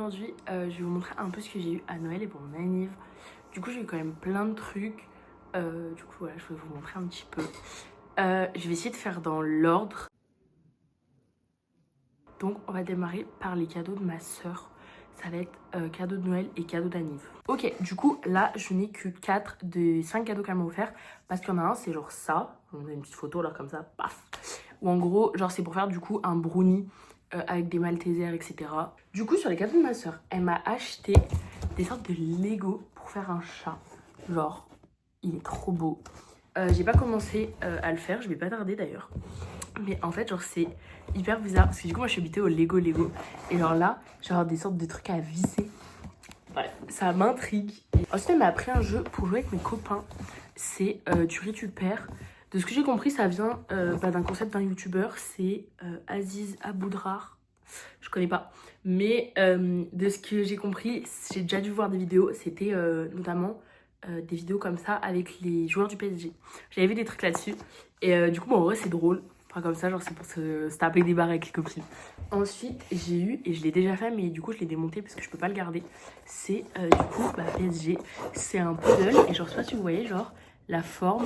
aujourd'hui, je vais vous montrer un peu ce que j'ai eu à Noël et pour mon anniv. Du coup, j'ai eu quand même plein de trucs. Du coup, voilà, je vais vous montrer un petit peu. Je vais essayer de faire dans l'ordre. Donc, on va démarrer par les cadeaux de ma soeur. Ça va être cadeau de Noël et cadeau d'anniv. Ok, du coup, là, je n'ai que 4 des 5 cadeaux qu'elle m'a offert. Parce qu'il y en a un, c'est genre ça. On a une petite photo là, comme ça, paf. Ou en gros, genre, c'est pour faire du coup un brownie avec des maltesers, etc. Du coup, sur les cadeaux de ma soeur, elle m'a acheté des sortes de Lego pour faire un chat. Genre, il est trop beau. J'ai pas commencé à le faire, je vais pas tarder d'ailleurs. Mais en fait, genre, c'est hyper bizarre parce que du coup, moi, je suis habitée au Lego. Et genre là, genre des sortes de trucs à visser. Ouais, ça m'intrigue. Ensuite, elle m'a appris un jeu pour jouer avec mes copains. C'est tu récupères. De ce que j'ai compris, ça vient d'un concept d'un youtubeur. C'est Aziz Aboudrar. Je connais pas. Mais de ce que j'ai compris, j'ai déjà dû voir des vidéos. C'était notamment des vidéos comme ça avec les joueurs du PSG. J'avais vu des trucs là-dessus. Et du coup, bon, en vrai, c'est drôle. Enfin, comme ça, genre, c'est pour se taper des barres avec les copines. Ensuite, j'ai eu, et je l'ai déjà fait, mais du coup, je l'ai démonté parce que je peux pas le garder. C'est du coup, PSG. C'est un puzzle. Et genre, je sais pas si vous voyez, genre, la forme.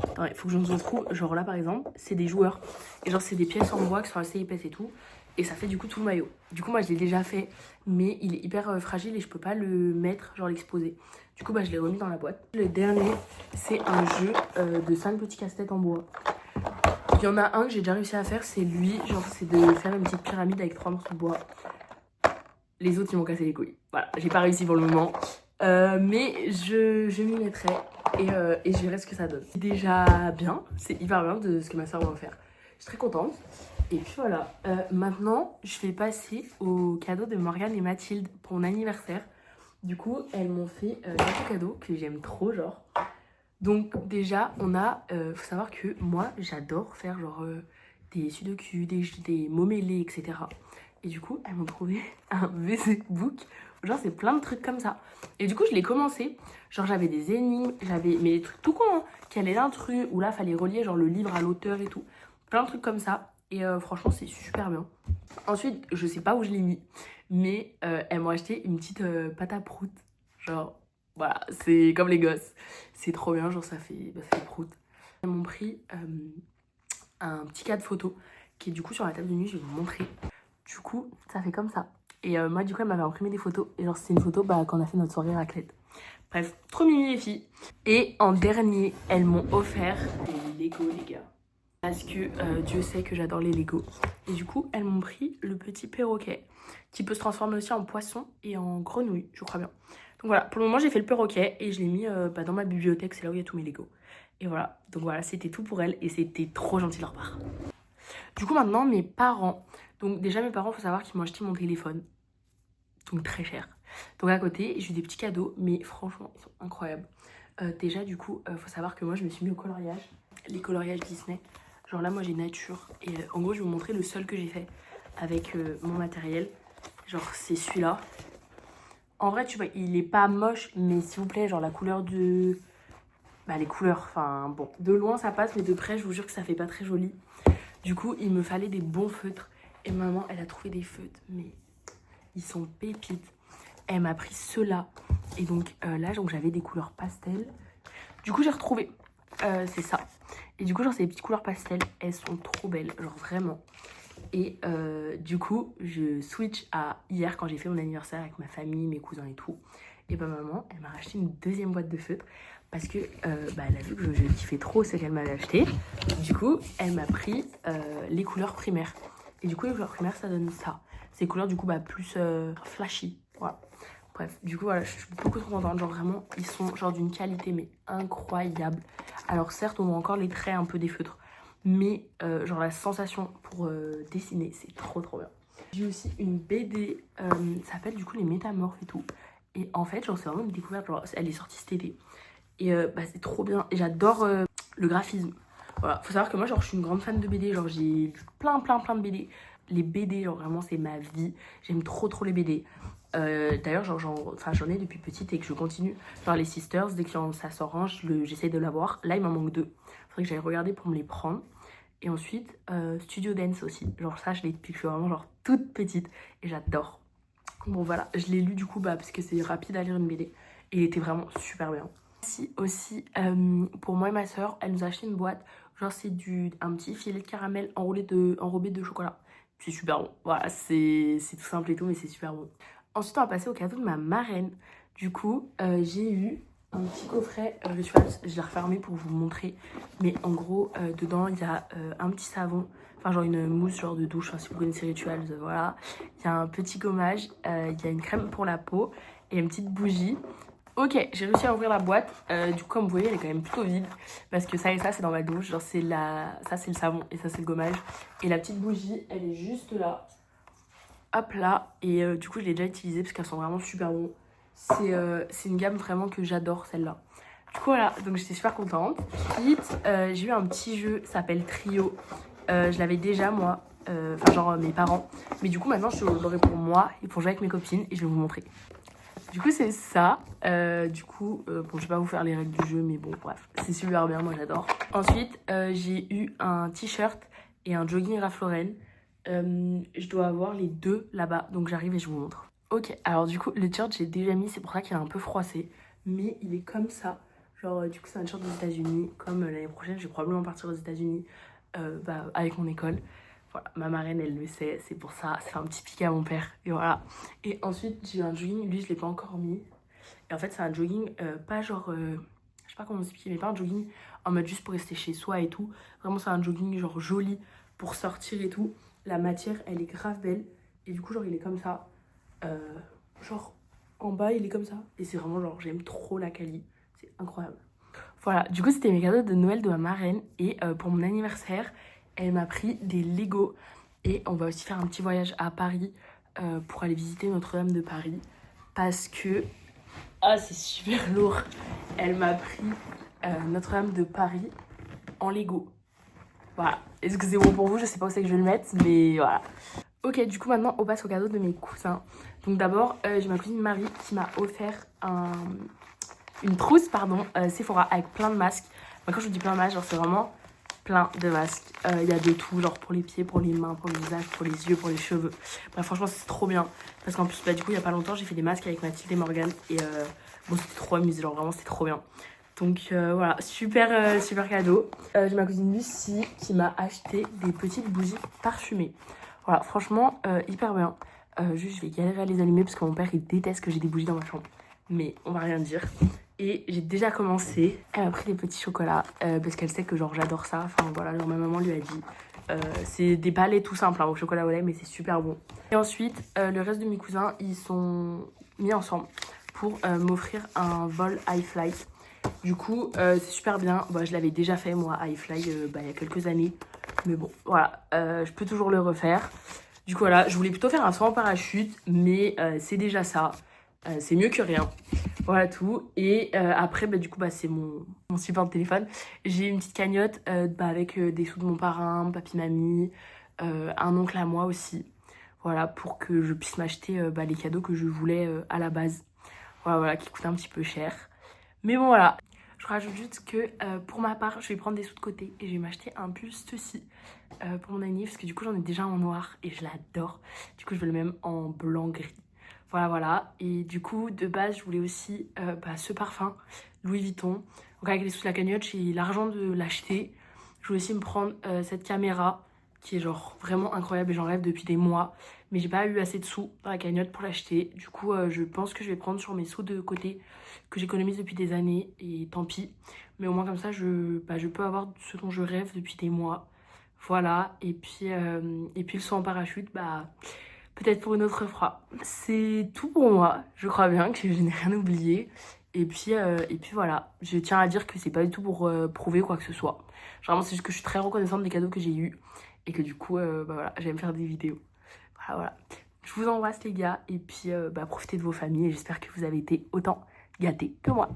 Attends, il faut que je vous en trouve. Genre là, par exemple, c'est des joueurs. Et genre, c'est des pièces en bois qui sont assez épaisses et tout. Et ça fait du coup tout le maillot. Du coup, moi, je l'ai déjà fait, mais il est hyper fragile et je peux pas le mettre, genre l'exposer. Du coup, bah, je l'ai remis dans la boîte. Le dernier, c'est un jeu de 5 petits casse-têtes en bois. Il y en a un que j'ai déjà réussi à faire, c'est lui. Genre, c'est de faire une petite pyramide avec 3 morceaux de bois. Les autres, ils m'ont cassé les couilles. Voilà, j'ai pas réussi pour le moment. Mais je m'y mettrai et je verrai ce que ça donne. C'est déjà bien, c'est hyper bien de ce que ma soeur va faire. Je suis très contente. Et puis voilà, maintenant je vais passer au cadeau de Morgane et Mathilde pour mon anniversaire. Du coup, elles m'ont fait quelques cadeaux que j'aime trop, genre. Donc déjà, on a, faut savoir que moi, j'adore faire genre des sudoku, des mots mêlés, etc. Et du coup, elles m'ont trouvé un VC Book. Genre, c'est plein de trucs comme ça. Et du coup, je l'ai commencé. Genre, j'avais des énigmes, j'avais mais des trucs tout con, hein, qui allaient l'intrus, où là, fallait relier genre le livre à l'auteur et tout. Plein de trucs comme ça. Et franchement, c'est super bien. Ensuite, je sais pas où je l'ai mis, mais elles m'ont acheté une petite pâte à prout. Genre, voilà, c'est comme les gosses. C'est trop bien, genre ça fait prout. Elles m'ont pris un petit cadre photo qui est du coup sur la table de nuit, je vais vous montrer. Du coup, ça fait comme ça. Et moi, du coup, elle m'avait imprimé des photos. Et genre, c'est une photo quand on a fait notre soirée raclette. Bref, trop mimi les filles. Et en dernier, elles m'ont offert des Lego, les gars. Parce que Dieu sait que j'adore les Lego. Et du coup, elles m'ont pris le petit perroquet qui peut se transformer aussi en poisson et en grenouille, je crois bien. Donc voilà, pour le moment, j'ai fait le perroquet et je l'ai mis dans ma bibliothèque. C'est là où il y a tous mes Lego. Et voilà, donc voilà, c'était tout pour elles et c'était trop gentil de leur part. Du coup, maintenant, mes parents. Donc déjà, mes parents, il faut savoir qu'ils m'ont acheté mon téléphone. Donc très cher. Donc à côté, j'ai eu des petits cadeaux, mais franchement, ils sont incroyables. Déjà, du coup, faut savoir que moi, je me suis mis au coloriage. Les coloriages Disney. Genre là, moi, j'ai nature. Et en gros, je vais vous montrer le seul que j'ai fait avec mon matériel. Genre, c'est celui-là. En vrai, tu vois, il est pas moche, mais s'il vous plaît, genre la couleur de... Bah, les couleurs, enfin, bon. De loin, ça passe, mais de près, je vous jure que ça fait pas très joli. Du coup, il me fallait des bons feutres. Et maman, elle a trouvé des feutres, mais ils sont pépites. Elle m'a pris ceux-là. Et donc là, j'avais des couleurs pastel. Du coup, j'ai retrouvé. C'est ça. Et du coup, genre, ces petites couleurs pastel, elles sont trop belles. Genre, vraiment. Et du coup, je switch à hier quand j'ai fait mon anniversaire avec ma famille, mes cousins et tout. Et bah, maman, elle m'a racheté une deuxième boîte de feutres. Parce que elle a vu que je kiffais trop ce qu'elle m'avait acheté. Du coup, elle m'a pris les couleurs primaires. Et du coup, les couleurs primaires, ça donne ça. Ces couleurs, du coup, plus flashy. Voilà. Bref, du coup, voilà, je suis beaucoup trop contente. Genre, vraiment, ils sont genre d'une qualité, mais incroyable. Alors, certes, on voit encore les traits un peu des feutres. Mais, genre, la sensation pour dessiner, c'est trop, trop bien. J'ai aussi une BD, ça s'appelle du coup Les Métamorphes et tout. Et en fait, genre, c'est vraiment une découverte. Genre, elle est sortie cet été. Et c'est trop bien. Et j'adore le graphisme. Voilà, faut savoir que moi, genre, je suis une grande fan de BD. Genre, j'ai lu plein de BD. Les BD, genre, vraiment, c'est ma vie. J'aime trop, trop les BD. D'ailleurs, j'en ai depuis petite et que je continue. Genre, les Sisters, dès que ça sort un, j'essaie de l'avoir. Là, il m'en manque 2. Faudrait que j'aille regarder pour me les prendre. Et ensuite, Studio Dance aussi. Genre, ça, je l'ai depuis que je suis vraiment, genre, toute petite. Et j'adore. Bon voilà, je l'ai lu du coup parce que c'est rapide à lire une BD. Et il était vraiment super bien. Si aussi, pour moi et ma soeur, elle nous a acheté une boîte. Genre c'est un petit filet de caramel enrobé de chocolat. C'est super bon. Voilà, c'est tout simple et tout, mais c'est super bon. Ensuite, on va passer au cadeau de ma marraine. Du coup, j'ai eu un petit coffret Rituals. Je l'ai refermé pour vous montrer. Mais en gros, dedans, il y a un petit savon. Enfin, genre une mousse genre de douche. Enfin, si vous connaissez Rituals, voilà. Il y a un petit gommage. Il y a une crème pour la peau. Et une petite bougie. Ok, j'ai réussi à ouvrir la boîte. Du coup, comme vous voyez, elle est quand même plutôt vide. Parce que ça et ça, c'est dans ma douche. Genre, ça, c'est le savon et ça, c'est le gommage. Et la petite bougie, elle est juste là. Hop là. Et du coup, je l'ai déjà utilisée parce qu'elle sent vraiment super bon. C'est une gamme vraiment que j'adore, celle-là. Du coup, voilà. Donc, j'étais super contente. Ensuite, j'ai eu un petit jeu, ça s'appelle Trio. Je l'avais déjà, moi. Enfin, genre mes parents. Mais du coup, maintenant, je l'aurai pour moi et pour jouer avec mes copines. Et je vais vous montrer. Du coup, c'est ça. Bon, je vais pas vous faire les règles du jeu, mais bon, bref, c'est super bien, moi j'adore. Ensuite, j'ai eu un t-shirt et un jogging Ralph Lauren. Je dois avoir les deux là-bas, donc j'arrive et je vous montre. Ok, alors du coup, le t-shirt, j'ai déjà mis, c'est pour ça qu'il est un peu froissé, mais il est comme ça. Genre, du coup, c'est un t-shirt des États-Unis. Comme l'année prochaine, je vais probablement partir aux États-Unis avec mon école. Voilà, ma marraine, elle le sait, c'est pour ça. C'est un petit pic à mon père. Et voilà. Et ensuite, j'ai eu un jogging. Lui, je l'ai pas encore mis. Et en fait, c'est un jogging pas genre... je sais pas comment expliquer, mais pas un jogging en mode juste pour rester chez soi et tout. Vraiment, c'est un jogging genre joli pour sortir et tout. La matière, elle est grave belle. Et du coup, genre, il est comme ça. Euh, genre, en bas, il est comme ça. Et c'est vraiment genre, j'aime trop la quali. C'est incroyable. Voilà, du coup, c'était mes cadeaux de Noël de ma marraine. Et pour mon anniversaire, elle m'a pris des Lego. Et on va aussi faire un petit voyage à Paris pour aller visiter Notre-Dame de Paris. Parce que... Ah, c'est super lourd. Elle m'a pris Notre-Dame de Paris en Lego. Voilà. Est-ce que c'est bon pour vous? Je sais pas où c'est que je vais le mettre, mais voilà. Ok, du coup, maintenant, on passe aux cadeaux de mes cousins. Donc d'abord, j'ai ma cousine Marie qui m'a offert une trousse, Sephora, avec plein de masques. Quand je vous dis plein de masques, genre c'est vraiment plein de masques. Il y a de tout, genre pour les pieds, pour les mains, pour le visage, pour les yeux, pour les cheveux. Bref, franchement, c'est trop bien. Parce qu'en plus, du coup, il y a pas longtemps, j'ai fait des masques avec Mathilde et Morgane. Et bon, c'était trop amusé, genre vraiment, c'était trop bien. Donc voilà, super cadeau. J'ai ma cousine Lucie qui m'a acheté des petites bougies parfumées. Voilà, franchement, hyper bien. Juste, je vais galérer à les allumer parce que mon père, il déteste que j'ai des bougies dans ma chambre. Mais on va rien dire. Et j'ai déjà commencé. Elle m'a pris des petits chocolats parce qu'elle sait que genre j'adore ça. Enfin voilà, genre ma maman lui a dit. C'est des palais tout simples au chocolat au lait, mais c'est super bon. Et ensuite, le reste de mes cousins, ils sont mis ensemble pour m'offrir un vol iFly. Du coup, c'est super bien. Bon, je l'avais déjà fait moi, iFly, il y a quelques années. Mais bon, voilà, je peux toujours le refaire. Du coup, voilà, je voulais plutôt faire un saut en parachute, mais c'est déjà ça. C'est mieux que rien. Voilà tout. Et après, du coup, c'est mon support de téléphone. J'ai une petite cagnotte avec des sous de mon parrain, papy, mamie, un oncle à moi aussi. Voilà, pour que je puisse m'acheter les cadeaux que je voulais à la base. Voilà, qui coûtent un petit peu cher. Mais bon, voilà. Je rajoute juste que pour ma part, je vais prendre des sous de côté et je vais m'acheter un buste aussi pour mon anniversaire. Parce que du coup, j'en ai déjà en noir et je l'adore. Du coup, je veux le même en blanc-gris. Voilà. Et du coup, de base, je voulais aussi ce parfum, Louis Vuitton. Donc avec les sous de la cagnotte, j'ai l'argent de l'acheter. Je voulais aussi me prendre cette caméra qui est genre vraiment incroyable et j'en rêve depuis des mois. Mais j'ai pas eu assez de sous dans la cagnotte pour l'acheter. Du coup, je pense que je vais prendre sur mes sous de côté que j'économise depuis des années et tant pis. Mais au moins comme ça, je peux avoir ce dont je rêve depuis des mois. Voilà, et puis le saut en parachute, peut-être pour une autre fois. C'est tout pour moi. Je crois bien que je n'ai rien oublié. Et puis voilà, je tiens à dire que c'est pas du tout pour prouver quoi que ce soit. Vraiment, c'est juste que je suis très reconnaissante des cadeaux que j'ai eus. Et que du coup, voilà, j'aime faire des vidéos. Voilà. Je vous embrasse les gars. Et puis, profitez de vos familles. Et j'espère que vous avez été autant gâtés que moi.